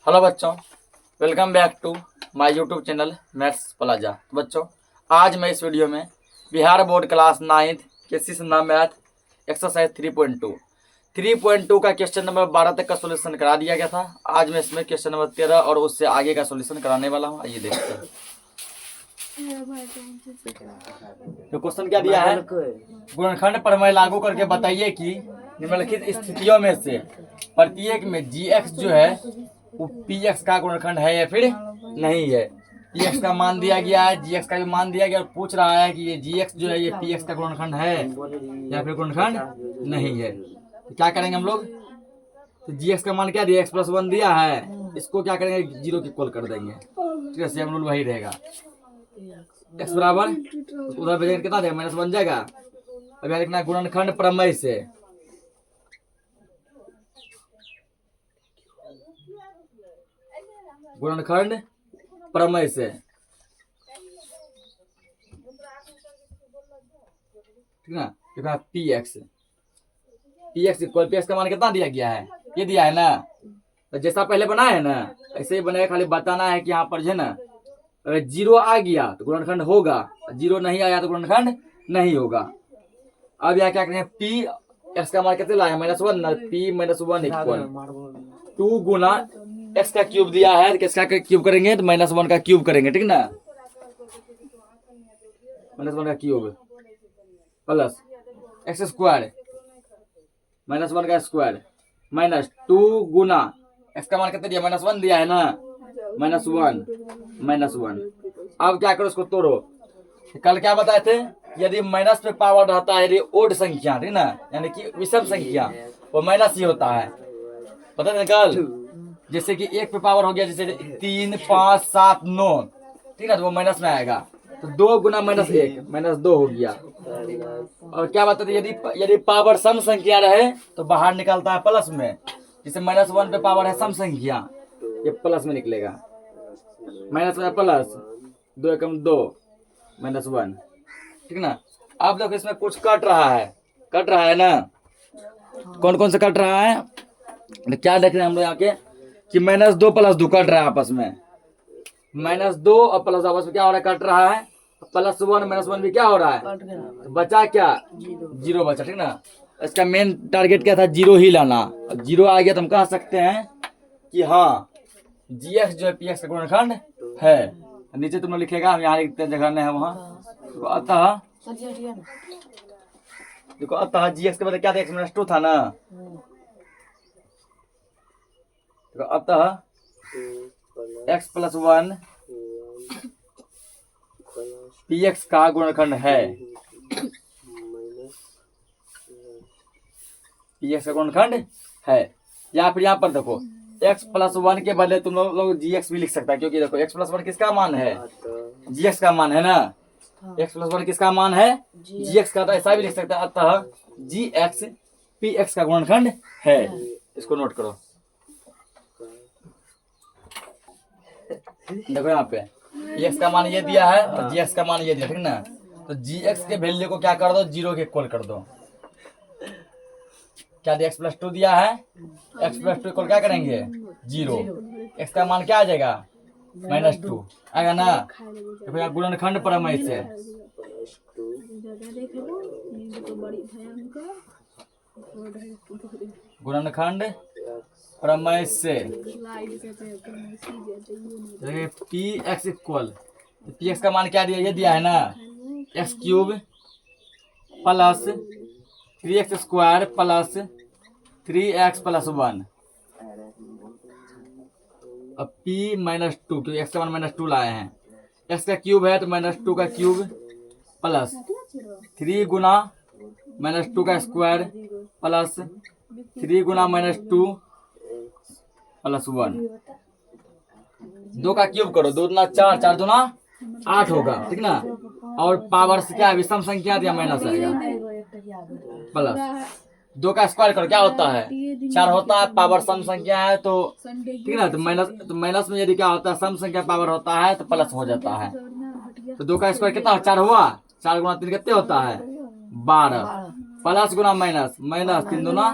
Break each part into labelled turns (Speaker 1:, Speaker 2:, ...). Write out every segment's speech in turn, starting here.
Speaker 1: Hello बच्चों, welcome back to my YouTube channel Maths Plaza. बच्चों, आज मैं इस वीडियो में Bihar board class 9th KC Sinha math exercise 3.2 का क्वेश्चन नंबर 12 तक का सॉल्यूशन करा दिया गया था। आज मैं इसमें क्वेश्चन नंबर 13 और उससे आगे का सॉल्यूशन कराने वाला हूँ। आइए देखते हैं। तो क्वेश्चन क्या दिया है, गुणनखंड प्रमेय लागू करके बताइए कि निम्नलिखित स्थितियों में से प्रत्येक में gx जो है वो px का गुणनखंड है या फिर नहीं है। px का मान दिया गया है, gx का भी मान दिया गया और पूछ रहा है कि ये gx जो है ये px का गुणनखंड है या फिर गुणनखंड नहीं है। तो क्या करेंगे हम लोग, तो gx का मान क्या दिया, x+1 दिया है, इसको क्या करेंगे, 0 की इक्वल कर देंगे। ठीक है, सेम रूल वही रहेगा। x बराबर उधर भेजेंगे कितना देगा, -1 बन जाएगा। अब यहाँ लिखना है गुणनखंड प्रमेय से, गुणनखंड प्रमेय से, ठीक ना। देखो px इक्वल px का मान कितना दिया गया है, ये दिया है ना। तो जैसा पहले बनाया है ना ऐसे ही बनाया, खाली बताना है कि यहाँ पर जो है ना अगर 0 आ गया तो गुणनखंड होगा, 0 नहीं आया तो गुणनखंड नहीं होगा। अब यहाँ क्या करेंगे, p x का मान कितने लाए, -1 ना, p-1 इक्वल 2 गुना x का क्यूब दिया है, तो किसका क्यूब करेंगे, तो -1 का क्यूब करेंगे, ठीक ना। -1 का क्यूब प्लस x स्क्वायर -1 का स्क्वायर माइनस 2 गुना x का मान कितना दिया, -1 दिया है ना, -1। अब क्या करो, उसको तोड़ो। कल क्या बताए थे, यदि माइनस पे पावर रहता है, यदि ओड संख्या, ठीक ना, यानी कि विषम संख्या, वो माइनस ही होता है, पता है कल। जैसे कि 1 पे पावर हो गया, जैसे 3, 5, 7, 9, ठीक है, तो वो माइनस में आएगा। तो 2 गुना -1 -2 हो गया। और क्या बताते, यदि पावर सम संख्या रहे तो बाहर निकलता है प्लस में। जैसे -1 पे पावर है सम संख्या, ये प्लस में निकलेगा, माइनस में प्लस, 2 एकम 2 -1, ठीक ना। आप देखो इसमें कुछ कट रहा है ना, कौन कौन से कट रहा है, तो क्या देख रहे हैं हम लोग यहाँ के कि -2 + 2 कट रहा है आपस में, -2 और प्लस आपस में क्या हो रहा है, कट रहा है। +1 -1 भी क्या हो रहा है, तो बचा क्या, 0 बचा, ठीक ना। इसका मेन टारगेट क्या था, 0 ही लाना। अब 0 आ गया तो हम कह सकते हैं कि हाँ gx जो है px का गुणनखंड है। नीचे तुम लोग लिखेगा, हम यहाँ लिखते हैं, जगह नहीं है वहाँ। तो अतः gx के बदले क्या था, x-2 था ना। तो अतः x+1 px का गुणनखंड है, px का गुणनखंड है। या फिर यहाँ पर देखो x+1 के बदले तुम लोग gx भी लिख सकता है, क्योंकि देखो x+1 किसका मान है, gx का मान है ना। x+1 किसका मान है, gx का, तो ऐसा भी लिख सकता है, अतः gx px का गुणनखंड है। इसको नोट करो। देखो यहाँ पे x का मान ये दिया है और gx का मान ये दिया, ठीक ना। तो gx के वैल्यू को क्या कर दो, 0 के इक्वल कर दो। क्या दिया, x+2 दिया है, x+2 इक्वल क्या करेंगे, 0। x का मान क्या आ जाएगा, -2 आएगा ना। देखो यहाँ गुणनखंड प्रमेय से, गुणनखंड प्रमेय से px इक्वल, px का मान क्या दिया, ये दिया है ना, x³ plus 3x square plus 3x + 1। अब p-2, क्योंकि x का मान -2 लाए हैं, x का क्यूब है तो -2 का क्यूब प्लस 3 गुना -2 का स्क्वायर प्लस 3 गुना -2 + 1। 2 का क्यूब करो, 2 दूना 4, 4 दूना 8 होगा, ठीक ना। और पावर से क्या है, विषम संख्या दिया, माइनस आएगा, प्लस 2 का स्क्वायर करो, क्या होता है, 4 होता है। पावर सम संख्या है तो ठीक ना, तो माइनस में यदि क्या होता है, सम संख्या पावर होता है तो प्लस हो जाता है। तो 2 का स्क्वायर कितना, 4 हुआ, 4 गुना 3 कितने होता है, 12, प्लस गुना माइनस, -3 दूना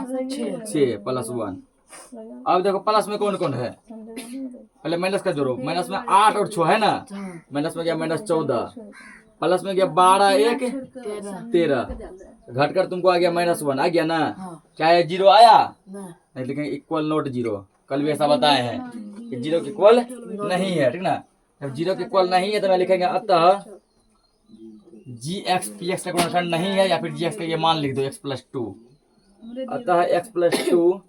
Speaker 1: 6 + 1। अब देखो प्लस में कौन कौन है, पहले माइनस का जोड़ो, माइनस में 8 और 6 है ना, माइनस में गया -14, प्लस में गया 12 1 13, घट कर तुमको आ गया -1 आ गया ना। क्या है 0 आया नहीं, लिखेंगे इक्वल नॉट 0। कल भी ऐसा बताए हैं कि 0 के इक्वल नहीं है, ठीक ना। जब 0 के इक्वल नहीं है तो मैं लिखेंगे अतः gx px का गुणनखंड नहीं है, या फिर gx का ये मान लिख दो x+2, अतः x+2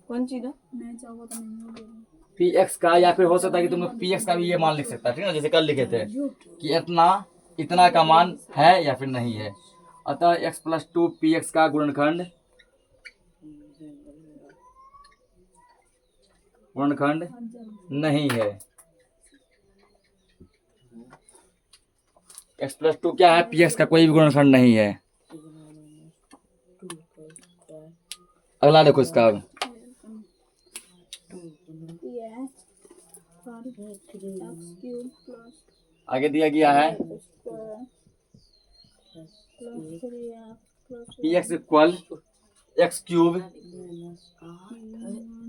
Speaker 1: px का, या फिर हो सकता है कि तुम px का भी ये मान लिख सकता है, ठीक ना, जैसे कल लिखे थे कि इतना का मान है या फिर नहीं है। अतः x+2 px का गुणनखंड नहीं है। x+2 क्या है, px का कोई भी गुणनखंड नहीं है। अगला देखो इसका, आगे दिया गया है px equal x³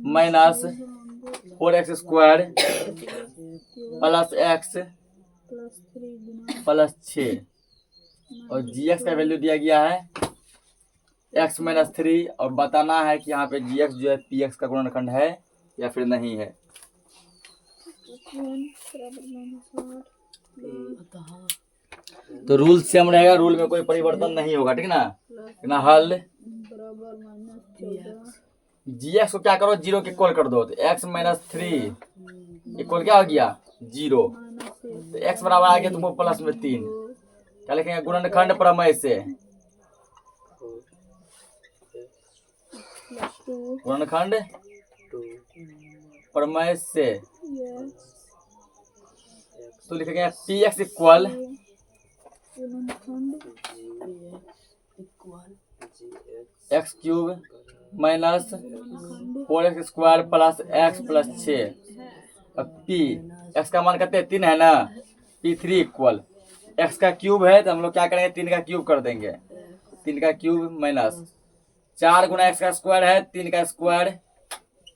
Speaker 1: minus 4x² plus x plus 6, और gx का वैल्यू दिया गया है x-3, और बताना है कि यहाँ पे gx जो है px का गुणनखंड है या फिर नहीं है। तो रूल सेम रहेगा, रूल में कोई परिवर्तन नहीं होगा, ठीक ना। हल gx को क्या करो, 0 के इक्वल कर दो, तो x-3 इक्वल क्या हो गया 0, तो x बराबर आ गया तुमको प्लस में 3। क्या लिखेंगे, गुणनखंड प्रमेय से, गुणनखंड प्रमेय से तो लिखेंगे px equal x³ minus 4x² plus x plus 6, p x का मान करते हैं 3 है ना, p3 इक्वल x का क्यूब है तो हम लोग क्या करेंगे 3 का क्यूब कर देंगे, 3 का क्यूब माइनस 4 गुना x का स्क्वायर है, 3 का स्क्वायर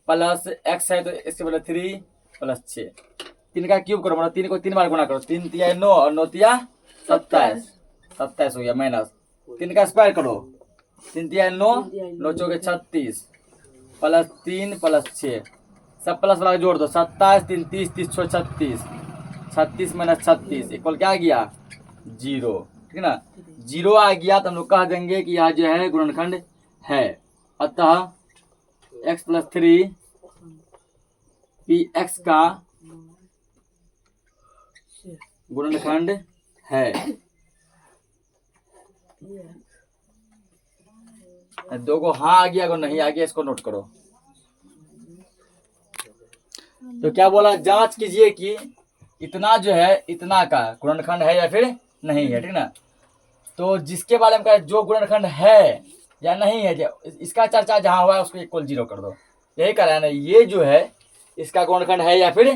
Speaker 1: प्लस x है तो इसके बदले 3 प्लस 6, 3 का क्यूब करो, मतलब 3 को 3 बार गुना करो, 3 तिया 9 और 9 तिया 27 हो गया, माइनस 3 का स्क्वायर करो, 3 तिया 9 9 चौके 36 प्लस 3 प्लस 6, सब प्लस वाला जोड़ दो, 27 3 30 30 36 36 माइनस 36 इक्वल क्या आ गया 0, ठीक ना। 0 आ गया तो हम लोग कह देंगे कि यह जो है गुणनखंड है। अतः x+3 px का गुणनखंड है। दो को हाँ आ गया, अगर नहीं आ गया इसको नोट करो। तो क्या बोला, जांच कीजिए कि इतना जो है इतना का गुणनखंड है या फिर नहीं है, ठीक ना। तो जिसके बारे में कहा जो गुणनखंड है या नहीं है, इसका चर्चा जहां हुआ है उसको इक्वल 0 कर दो, यही करा है ना। ये जो है इसका गुणनखंड है या फिर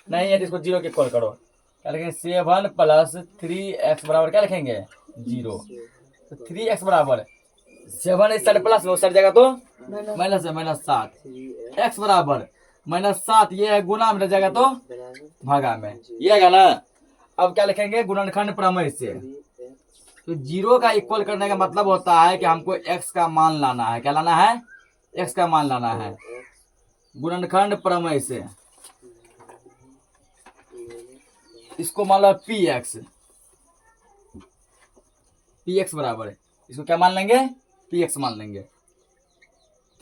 Speaker 1: नहीं है तो इसको 0 के इक्वल करो। क्या लिखेंगे 7 प्लस 3x बराबर क्या लिखेंगे 0, तो 3x बराबर 7 इस साइड प्लस में उस साइड जाएगा तो माइनस है, -7 x बराबर -7, ये है गुना में रह जाएगा तो भागा में, ये आएगा ना। अब क्या लिखेंगे गुणनखंड प्रमेय से, तो 0 का इक्वल करने का मतलब होता है कि हमको x का मान लाना है। क्या लाना है, x का मान लाना है। गुणनखंड प्रमेय से इसको मान लो px बराबर है, इसको क्या मान लेंगे px मान लेंगे,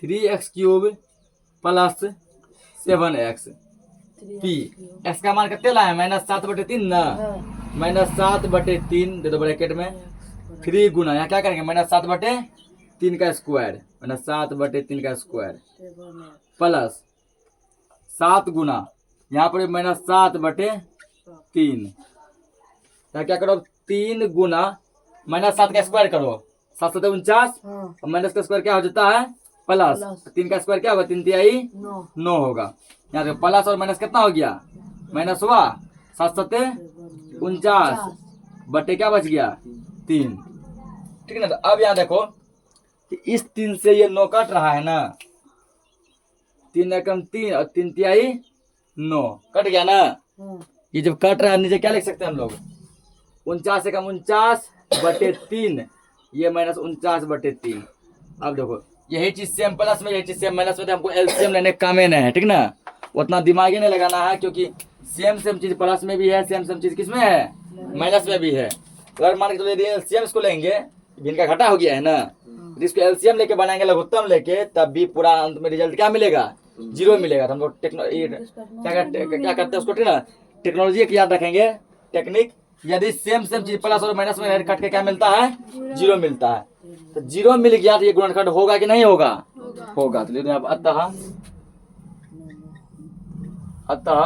Speaker 1: 3x³ plus 7x p, x का मान कितने लाए -7/3 ना, -7/3 दे दो ब्रैकेट में, 3 गुना यहाँ क्या करेंगे -7/3 का स्क्वायर, -7/3 का स्क्वायर प्लस 7 गुना यहाँ पर -7/3, क्या करो 3 गुना -7 का स्क्वायर करो, 7 7 49, और माइनस का स्क्वायर क्या हो जाता है प्लस, 3 का स्क्वायर क्या होगा 3 तिहाई 9 होगा। यहाँ पे प्लस और माइनस कितना हो गया, माइनस हुआ, 7 7 49 बटे क्या बच गया 3, ठीक है ना। तो अब यहाँ देखो कि इस 3 से ये 9 कट रहा है ना, 3 एकम 3 और 3 तिहाई 9 कट गया ना। ये जब कट रहा है नीचे क्या लिख सकते हैं हम लोग? 49 से कम 49/3, ये -49/3। अब देखो यही चीज सेम प्लस में, यही चीज सेम माइनस में, तो हमको एलसीएम लेने का काम है, ठीक ना? उतना दिमाग ही नहीं लगाना है, क्योंकि सेम चीज प्लस में भी है, सेम चीज किस में है? माइनस में भी है। अगर मान के चलो यदि एलसीएम इसको लेंगे, इनका घटा हो गया है ना, इसको एलसीएम लेके बनाएंगे लघुत्तम लेके, तब भी पूरा अंत में रिजल्ट क्या मिलेगा? 0 मिलेगा। तो हम लोग क्या करते हैं उसको, ठीक ना, टेक्नोलॉजी की याद रखेंगे, टेक्निक। यदि सेम चीज प्लस और माइनस में कट के क्या मिलता है? 0 मिलता है। तो 0 मिल गया तो ये गुणनखंड होगा कि नहीं होगा? होगा। तो अब अतः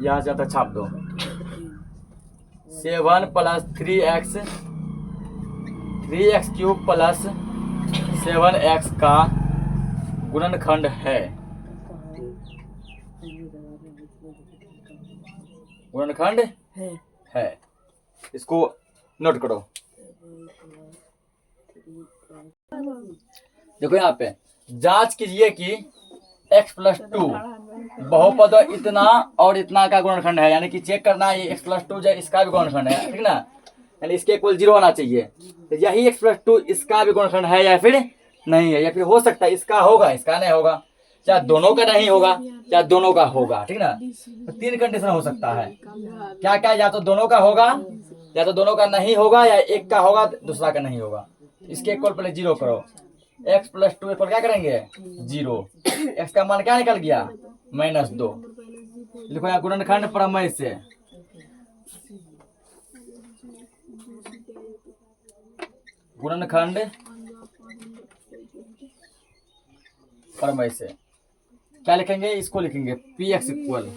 Speaker 1: यहाँ से छाप दो 7 + 3x क्यूब प्लस 7x का गुणनखंड है। गुणनखंड है। इसको नोट करो। देखो यहाँ पे जांच कीजिए कि x + 2 बहुपद इतना और इतना का गुणनखंड है, यानी कि चेक करना है ये x + 2 जो इसका भी गुणनखंड है, ठीक ना, यानी इसके इक्वल 0 होना चाहिए। तो यही x + 2 इसका भी गुणनखंड है या फिर नहीं है, या फिर हो सकता है इसका होगा इसका नहीं होगा, चाहे दोनों का नहीं होगा चाहे दोनों का होगा, ठीक ना। तो 3 कंडीशन हो सकता है। क्या क्या? या तो दोनों का होगा, या तो दोनों का नहीं होगा, या एक का होगा दूसरा का नहीं होगा। इसके इक्वल पहले 0 करो। x + 2 इक्वल क्या करेंगे? 0। x का मान क्या निकल गया? -2। लिखो यहाँ गुणनखंड प्रमेय से। गुणनखंड प्रमेय से क्या लिखेंगे? इसको लिखेंगे px इक्वल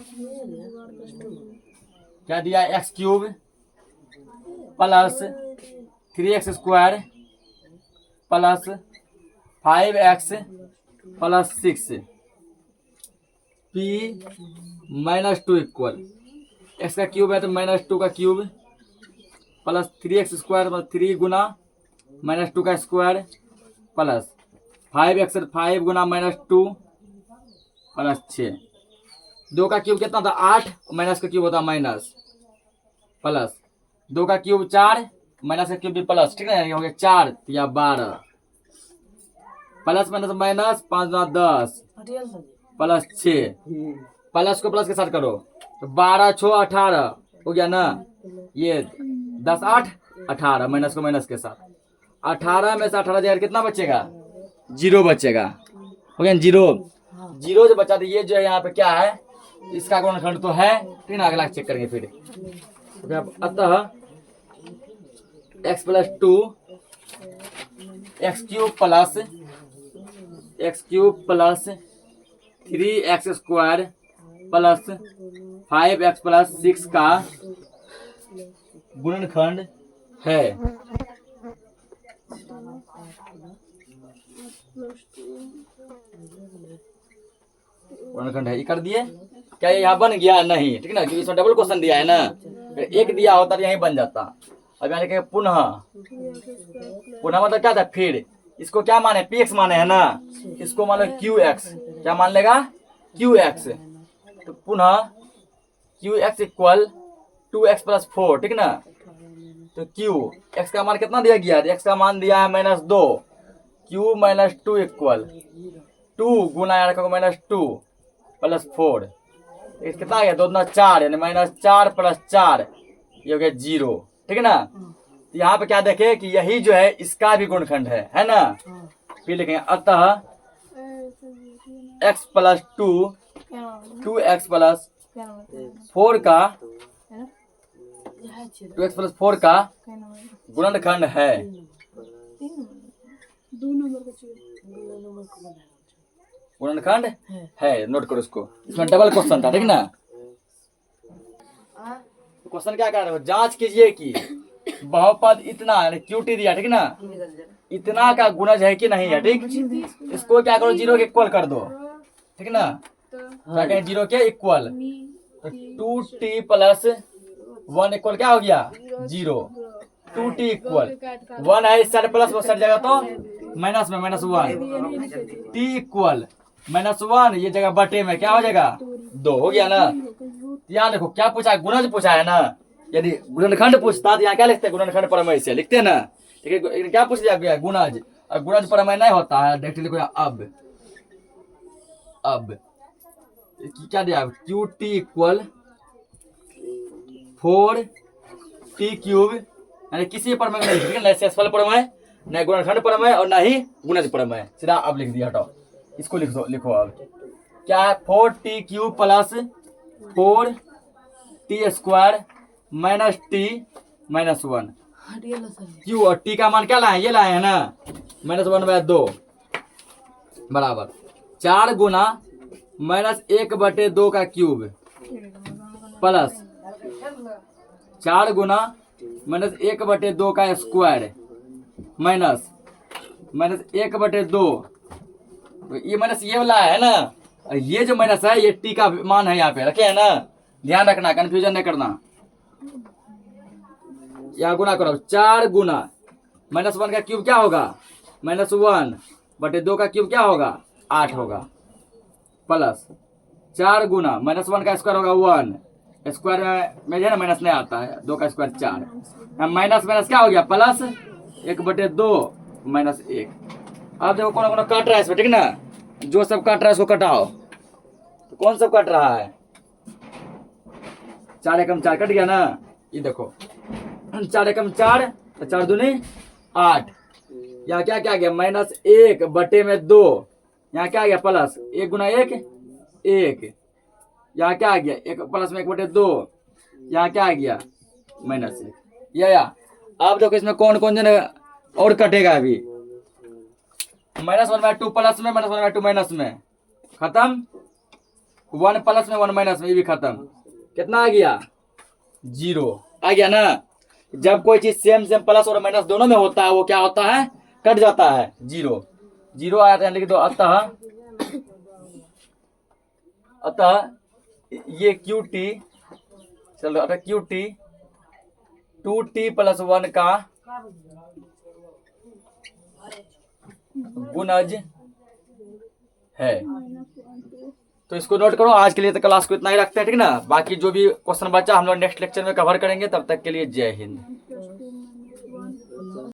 Speaker 1: क्या दिया? x³ plus 3x² plus 5x plus 6 p -2 equal x का क्यूब है तो -2 का क्यूब प्लस 3x² प्लस 3 गुना -2 का स्क्वायर प्लस 5x 5 गुना -2 प्लस 6। 2 का क्यूब कितना था? 8, माइनस का क्यूब होता माइनस, प्लस 2 का क्यूब 4, माइनस का क्यूब भी प्लस, ठीक है, हो गया 4 या 12, प्लस माइनस 5 × 10 प्लस 6, प्लस को प्लस के साथ करो तो 12 × 6 18 हो गया ना। ये 10 8 18, माइनस को माइनस के साथ 18 में से 18 जाएगा कितना बचेगा? 0 बचेगा। हो गया 0 जो बचा, ये जो है यहाँ पे क्या है? इसका गुणनखंड तो है, ठीक ना। अगला चेक करेंगे फिर। अतः x + 2 x³ plus 3x² plus 5x plus 6 का गुणनखंड है। गुणनखंड है, ये कर दिए। क्या ये यहाँ बन गया? नहीं, ठीक ना, क्योंकि इसमें डबल क्वेश्चन दिया है ना। एक दिया होता तो यहीं बन जाता। अब यहाँ लिखेंगे पुनः मतलब क्या था? फिर इसको क्या माने? px माने है ना, इसको मान लो qx। क्या मान लेगा? qx। तो पुनः qx इक्वल 2x + 4, ठीक ना। तो q x का मान कितना दिया गया? x का मान दिया है -2। q -2 इक्वल 2 गुना -2 प्लस 4, कितना आ गया? 2 × 4 यानी -4 प्लस 4, ये हो गया 0, ठीक है ना। तो यहाँ पे क्या देखे कि यही जो है इसका भी गुणनखंड है ना। फिर लिखेंगे अतः x + 2x + 4 का 2x + 4 का गुणनखंड है। गुणनखंड है, नोट करो इसको। इसमें डबल क्वेश्चन था, ठीक ना। क्वेश्चन क्या कर रहे हो? जांच कीजिए कि बहुपद इतना QT दिया, ठीक ना, इतना का गुणज है कि नहीं है, ठीक। इसको क्या करो? 0 के इक्वल कर दो, ठीक ना। क्या कहें? 0 के इक्वल। तो 2t + 1 इक्वल क्या हो गया? 0। 2t इक्वल 1 है, इस साइड प्लस वो साइड जगह तो माइनस में -1। t इक्वल -1, ये जगह बटे में क्या हो जाएगा? 2 हो गया ना। यहाँ देखो क्या पूछा है, गुणज पूछा है ना। यदि गुणनखंड पूछता तो यहाँ क्या लिखते हैं, गुणनखंड प्रमेय से लिखते हैं ना। लेकिन क्या पूछ दिया गया, गुणज, और गुणज प्रमेय नहीं होता है। डायरेक्ट लिखो अब क्या दिया, क्यू टी इक्वल 4t³ यानी किसी प्रमेय में नहीं, ठीक है, न शेषफल प्रमेय, न गुणनखंड प्रमेय और न ही गुणज प्रमेय। सीधा अब लिख दिया, हटाओ इसको, लिखो अब क्या है, 4t³ plus 4t² minus t minus 1। Q और टी का मान क्या लाए, ये लाए हैं ना, -1/2 बराबर 4 गुना -1/2 का क्यूब प्लस 4 गुना -1/2 का स्क्वायर माइनस -1/2, ये माइनस ये वाला है ना, और ये जो माइनस है ये टी का मान है, यहाँ पे रखे है ना, ध्यान रखना, कंफ्यूजन नहीं करना। यहाँ गुना करो, 4 गुना -1 का क्यूब क्या होगा, -1/2 का क्यूब क्या होगा, 8 होगा, प्लस 4 गुना -1 का स्क्वायर होगा 1, स्क्वायर में जो है ना माइनस नहीं आता है, 2 का स्क्वायर 4, माइनस क्या हो गया, प्लस 1/2 माइनस 1। अब देखो कौन काट रहा है इसमें, ठीक ना, जो सब काट रहा है उसको कटाओ। तो कौन सब काट रहा है, 4 एकम 4 कट गया ना, ये देखो 4 एकम 4, 4 दूनी 8, यहाँ क्या क्या गया, -1/2, यहाँ क्या गया, प्लस 1 गुना 1 1, यहाँ क्या आ गया, 1 प्लस में 1/2, यहाँ क्या आ गया, -1। या अब देखो इसमें कौन कौन जन और कटेगा, अभी -1/2 प्लस में, -1/2 माइनस में खत्म, 1 प्लस में 1 माइनस में, ये भी खत्म। कितना आ गया, 0 आ गया ना। जब कोई चीज सेम प्लस और माइनस दोनों में होता है, वो क्या होता है, कट जाता है, 0 आया था, लिख दो। अतः ये क्यू टी, चलो अतः क्यू टी 2t + 1 का गुणज है। तो इसको नोट करो। आज के लिए तो क्लास को इतना ही रखते हैं, ठीक ना। बाकी जो भी क्वेश्चन बचा हम लोग नेक्स्ट लेक्चर में कवर करेंगे। तब तक के लिए जय हिंद।